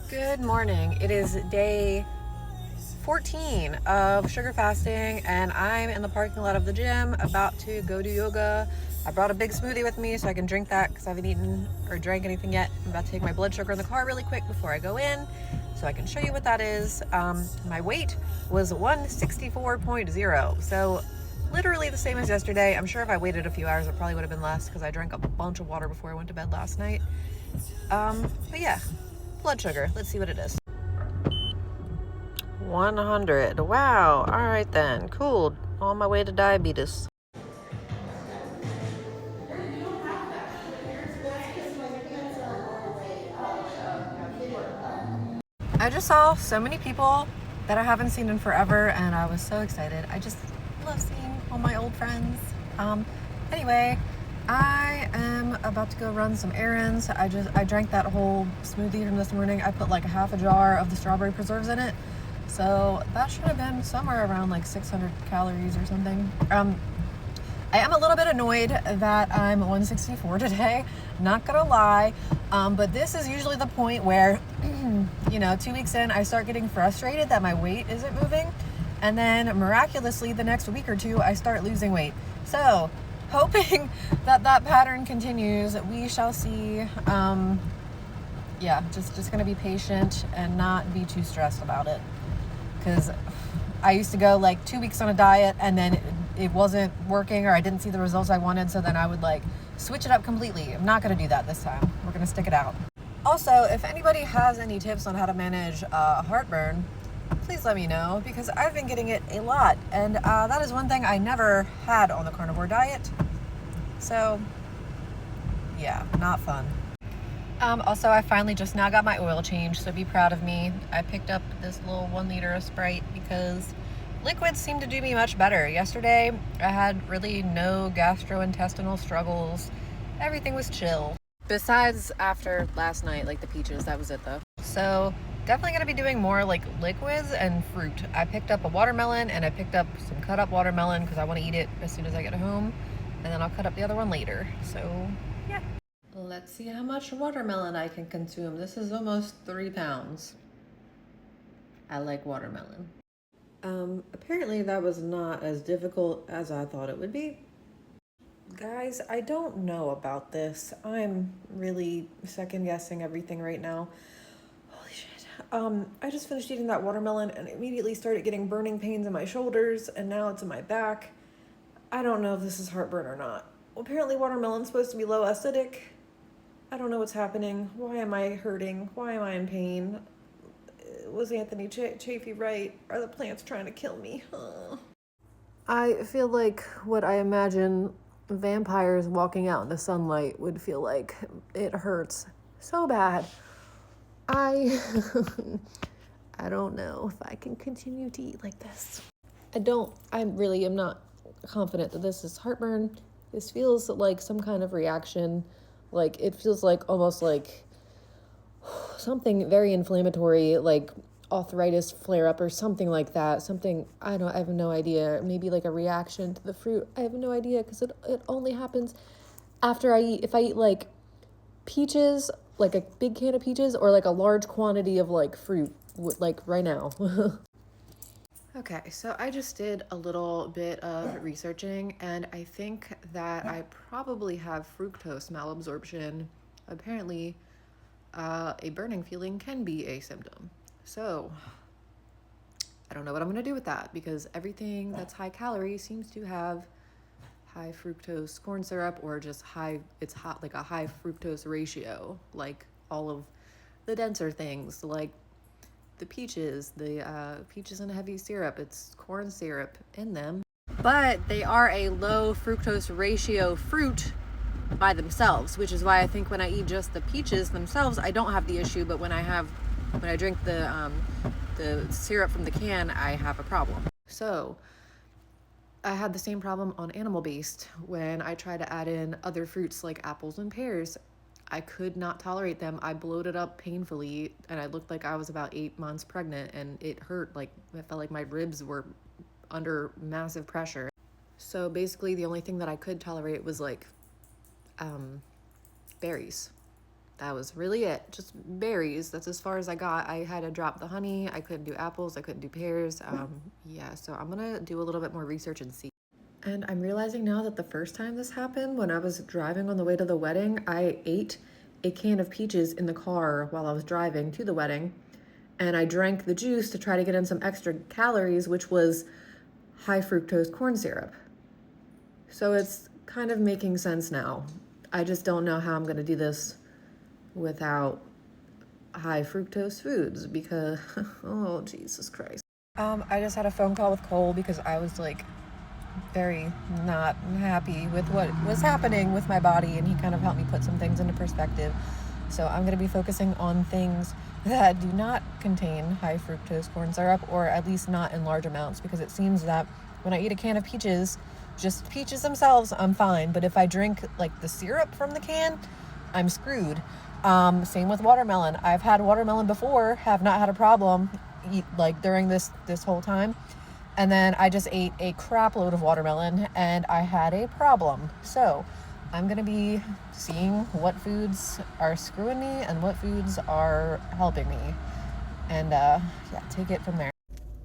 Good morning. It is day 14 of sugar fasting, and I'm in the parking lot of the gym about to go do yoga. I brought a big smoothie with me so I can drink that because I haven't eaten or drank anything yet. I'm about to take my blood sugar in the car really quick before I go in so I can show you what that is. My weight was 164.0, so literally the same as yesterday. I'm sure if I waited a few hours it probably would have been less because I drank a bunch of water before I went to bed last night. But yeah, blood sugar. Let's see what it is. 100. Wow. All right then. Cool. On my way to diabetes. I just saw so many people that I haven't seen in forever, and I was so excited. I just love seeing all my old friends. Anyway, I am about to go run some errands. I drank that whole smoothie from this morning. I put like a half a jar of the strawberry preserves in it. So that should have been somewhere around like 600 calories or something. I am a little bit annoyed that I'm 164 today, not gonna lie, but this is usually the point where, 2 weeks in, I start getting frustrated that my weight isn't moving, and then miraculously the next week or two, I start losing weight. So, hoping that pattern continues, we shall see. Just gonna be patient and not be too stressed about it, because I used to go like 2 weeks on a diet and then it wasn't working or I didn't see the results I wanted, so then I would like switch it up completely. I'm not going to do that this time. We're going to stick it out. Also, if anybody has any tips on how to manage heartburn, please let me know, because I've been getting it a lot, and that is one thing I never had on the carnivore diet. So yeah, not fun. Also, I finally just now got my oil change, so be proud of me. I picked up this little 1 liter of Sprite because liquids seem to do me much better. Yesterday, I had really no gastrointestinal struggles. Everything was chill. Besides after last night, like the peaches, that was it though. So definitely gonna be doing more like liquids and fruit. I picked up a watermelon and I picked up some cut up watermelon because I want to eat it as soon as I get home. And then I'll cut up the other one later. So yeah. Let's see how much watermelon I can consume. This is almost 3 pounds. I like watermelon. Apparently that was not as difficult as I thought it would be. Guys, I don't know about this. I'm really second guessing everything right now. Holy shit. I just finished eating that watermelon and immediately started getting burning pains in my shoulders, and now it's in my back. I don't know if this is heartburn or not. Well, apparently watermelon's supposed to be low acidic. I don't know what's happening. Why am I hurting? Why am I in pain? Was Anthony Chafee right? Are the plants trying to kill me? I feel like what I imagine vampires walking out in the sunlight would feel like. It hurts so bad. I don't know if I can continue to eat like this. I really am not confident that this is heartburn. This feels like some kind of reaction. Like, it feels like almost like something very inflammatory, like arthritis flare up or something like that. I have no idea. Maybe like a reaction to the fruit. I have no idea, because it only happens after if I eat like peaches, like a big can of peaches, or like a large quantity of like fruit, like right now. Okay, so I just did a little bit of researching, and I think that I probably have fructose malabsorption. Apparently, a burning feeling can be a symptom. So, I don't know what I'm going to do with that, because everything that's high calorie seems to have high fructose corn syrup, or just like a high fructose ratio, like all of the denser things, like the peaches in heavy syrup. It's corn syrup in them, but they are a low fructose ratio fruit by themselves, which is why I think when I eat just the peaches themselves, I don't have the issue, but when I drink the syrup from the can, I have a problem. So I had the same problem on animal-based when I tried to add in other fruits like apples and pears. I could not tolerate them. I bloated up painfully, and I looked like I was about 8 months pregnant, and it hurt. Like, I felt like my ribs were under massive pressure. So basically the only thing that I could tolerate was like berries. that was really it. Just berries. That's as far as I got. I had to drop the honey. I couldn't do apples. I couldn't do pears. Yeah, so I'm gonna do a little bit more research and see. And I'm realizing now that the first time this happened, when I was driving on the way to the wedding, I ate a can of peaches in the car while I was driving to the wedding. And I drank the juice to try to get in some extra calories, which was high fructose corn syrup. So it's kind of making sense now. I just don't know how I'm gonna do this without high fructose foods because, oh, Jesus Christ. I just had a phone call with Cole because I was like very not happy with what was happening with my body, and he kind of helped me put some things into perspective. So I'm going to be focusing on things that do not contain high fructose corn syrup, or at least not in large amounts, because it seems that when I eat a can of peaches, just peaches themselves, I'm fine. But if I drink like the syrup from the can, I'm screwed. Same with watermelon. I've had watermelon before, have not had a problem like during this whole time. And then I just ate a crap load of watermelon and I had a problem. So I'm going to be seeing what foods are screwing me and what foods are helping me. And yeah, take it from there.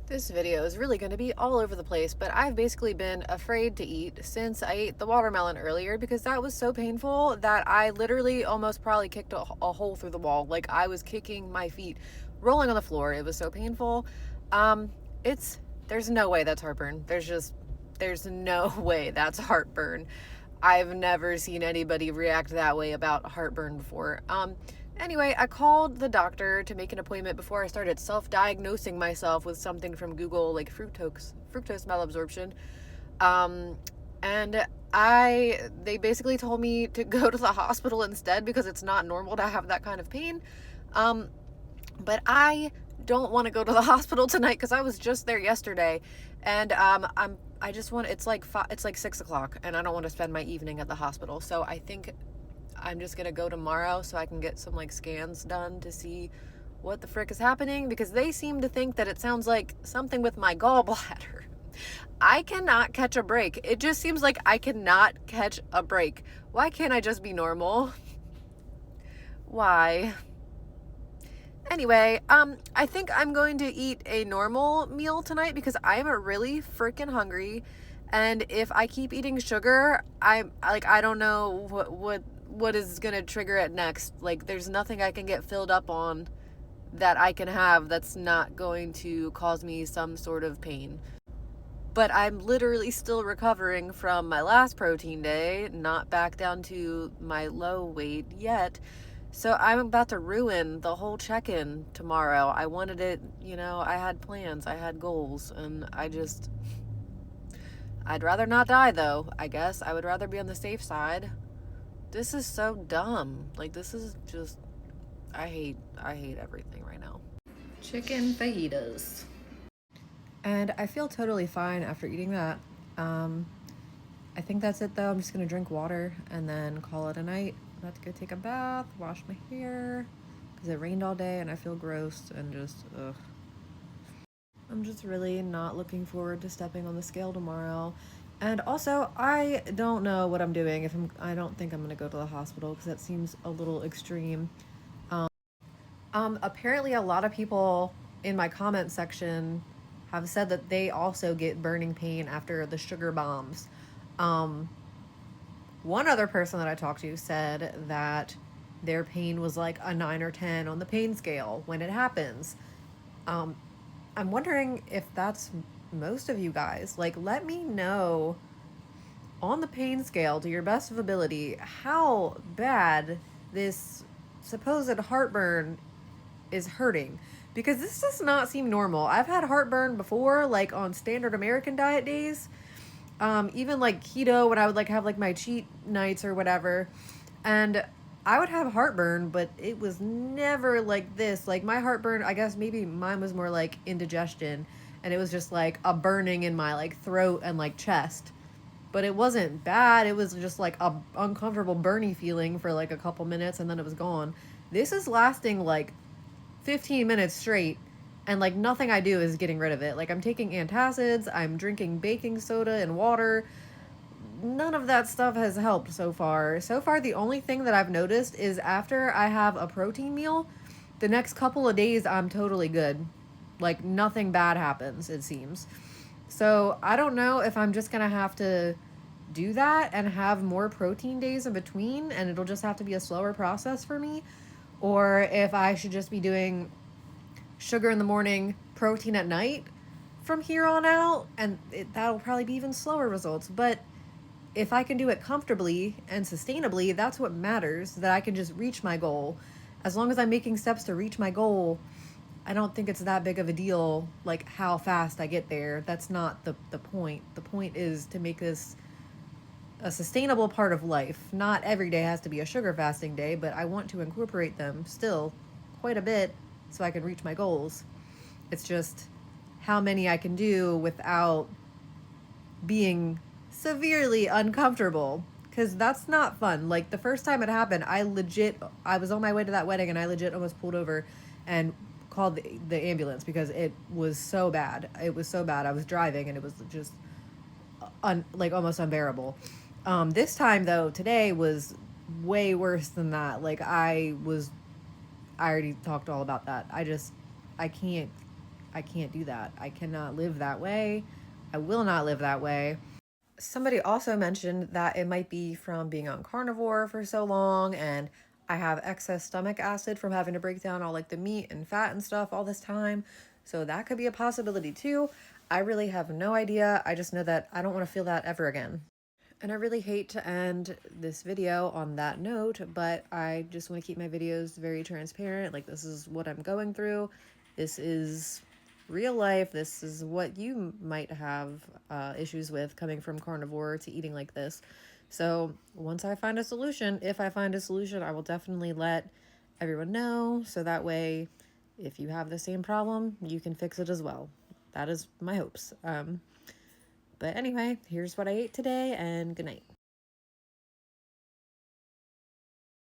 This video is really going to be all over the place, but I've basically been afraid to eat since I ate the watermelon earlier because that was so painful that I literally almost probably kicked a hole through the wall. Like I was kicking my feet, rolling on the floor. It was so painful. There's no way that's heartburn. There's no way that's heartburn. I've never seen anybody react that way about heartburn before. Anyway, I called the doctor to make an appointment before I started self-diagnosing myself with something from Google, like fructose malabsorption. And they basically told me to go to the hospital instead because it's not normal to have that kind of pain. But I don't want to go to the hospital tonight because I was just there yesterday, and it's like 6 o'clock, and I don't want to spend my evening at the hospital. So I think I'm just gonna go tomorrow so I can get some like scans done to see what the frick is happening, because they seem to think that it sounds like something with my gallbladder. I cannot catch a break. It just seems like I cannot catch a break. Why can't I just be normal? Why? Anyway, I think I'm going to eat a normal meal tonight because I'm really freaking hungry. And if I keep eating sugar, I don't know what is going to trigger it next. Like, there's nothing I can get filled up on that I can have that's not going to cause me some sort of pain. But I'm literally still recovering from my last protein day, not back down to my low weight yet. So I'm about to ruin the whole check-in tomorrow. I wanted it, I had plans, I had goals, and I'd rather not die though, I guess. I would rather be on the safe side. This is so dumb. Like, this is just, I hate everything right now. Chicken fajitas. And I feel totally fine after eating that. I think that's it though. I'm just gonna drink water and then call it a night. I'm about to go take a bath, wash my hair, because it rained all day and I feel gross and just, ugh. I'm just really not looking forward to stepping on the scale tomorrow. And also, I don't know what I'm doing. I don't think I'm gonna go to the hospital because that seems a little extreme. Apparently a lot of people in my comment section have said that they also get burning pain after the sugar bombs. One other person that I talked to said that their pain was like a 9 or 10 on the pain scale when it happens. I'm wondering if that's most of you guys. Like, let me know on the pain scale, to your best of ability, how bad this supposed heartburn is hurting. Because this does not seem normal. I've had heartburn before, like on standard American diet days. Even like keto, when I would like have like my cheat nights or whatever, and I would have heartburn, but it was never like this. Like, my heartburn, I guess maybe mine was more like indigestion, and it was just like a burning in my like throat and like chest, but it wasn't bad. It was just like a uncomfortable burny feeling for like a couple minutes and then it was gone. This is lasting like 15 minutes straight, and like nothing I do is getting rid of it. Like, I'm taking antacids, I'm drinking baking soda and water. none of that stuff has helped so far. So far, the only thing that I've noticed is after I have a protein meal, the next couple of days I'm totally good. Like nothing bad happens, it seems. So I don't know if I'm just gonna have to do that and have more protein days in between, and it'll just have to be a slower process for me, or if I should just be doing sugar in the morning, protein at night from here on out, and that'll probably be even slower results. But if I can do it comfortably and sustainably, that's what matters, that I can just reach my goal. As long as I'm making steps to reach my goal, I don't think it's that big of a deal, like how fast I get there. That's not the point. The point is to make this a sustainable part of life. Not every day has to be a sugar fasting day, but I want to incorporate them still quite a bit so I can reach my goals. It's just how many I can do without being severely uncomfortable, because that's not fun. Like the first time it happened, I was on my way to that wedding and I legit almost pulled over and called the ambulance because it was so bad. It was so bad. I was driving and it was just like almost unbearable. This time though, today was way worse than that. Like I already talked all about that. I can't do that. I cannot live that way. I will not live that way. Somebody also mentioned that it might be from being on carnivore for so long, and I have excess stomach acid from having to break down all like the meat and fat and stuff all this time. So that could be a possibility too. I really have no idea. I just know that I don't want to feel that ever again. And I really hate to end this video on that note, but I just want to keep my videos very transparent. Like, this is what I'm going through. This is real life. This is what you might have issues with coming from carnivore to eating like this. So once I find a solution, if I find a solution, I will definitely let everyone know. So that way, if you have the same problem, you can fix it as well. That is my hopes. But anyway, here's what I ate today, and good night.